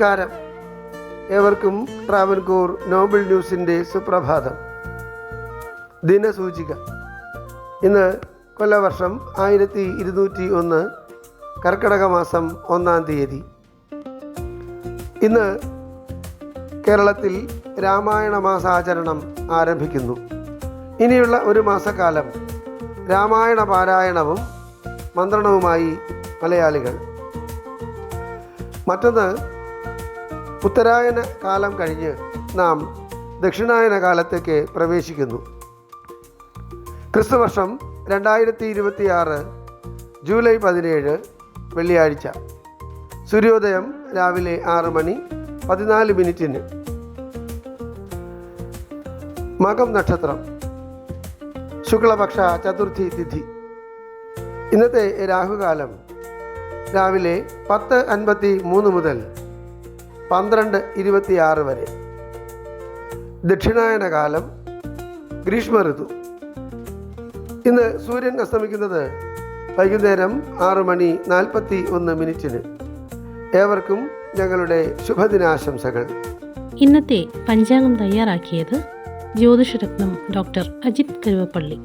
നമസ്കാരം. ഏവർക്കും ട്രാവൻകൂർ നോബിൾ ന്യൂസിൻ്റെ സുപ്രഭാതം. ദിനസൂചിക. ഇന്ന് കൊല്ലവർഷം 1201 കർക്കിടക മാസം 1-ാം തീയതി. ഇന്ന് കേരളത്തിൽ രാമായണ മാസാചരണം ആരംഭിക്കുന്നു. ഇനിയുള്ള ഒരു മാസക്കാലം രാമായണ പാരായണവും മന്ത്രണവുമായി മലയാളികൾ. മറ്റൊന്ന്, ഉത്തരായന കാലം കഴിഞ്ഞ് നാം ദക്ഷിണായന കാലത്തേക്ക് പ്രവേശിക്കുന്നു. ക്രിസ്തുവർഷം 2026 ജൂലൈ 17 വെള്ളിയാഴ്ച. സൂര്യോദയം രാവിലെ 6:14 മകം നക്ഷത്രം, ശുക്ലപക്ഷ ചതുർത്ഥി തിഥി. ഇന്നത്തെ രാഹുകാലം രാവിലെ 10:53 മുതൽ 12:26 വരെ. ദക്ഷിണായന കാലം, ഗ്രീഷ്മ ഋതു. ഇന്ന് സൂര്യൻ അസ്തമിക്കുന്നത് വൈകുന്നേരം 6:41. ഏവർക്കും ഞങ്ങളുടെ ശുഭദിനാശംസകൾ. ഇന്നത്തെ പഞ്ചാംഗം തയ്യാറാക്കിയത് ജ്യോതിഷരത്നം ഡോക്ടർ അജിത് കരുവപ്പള്ളി.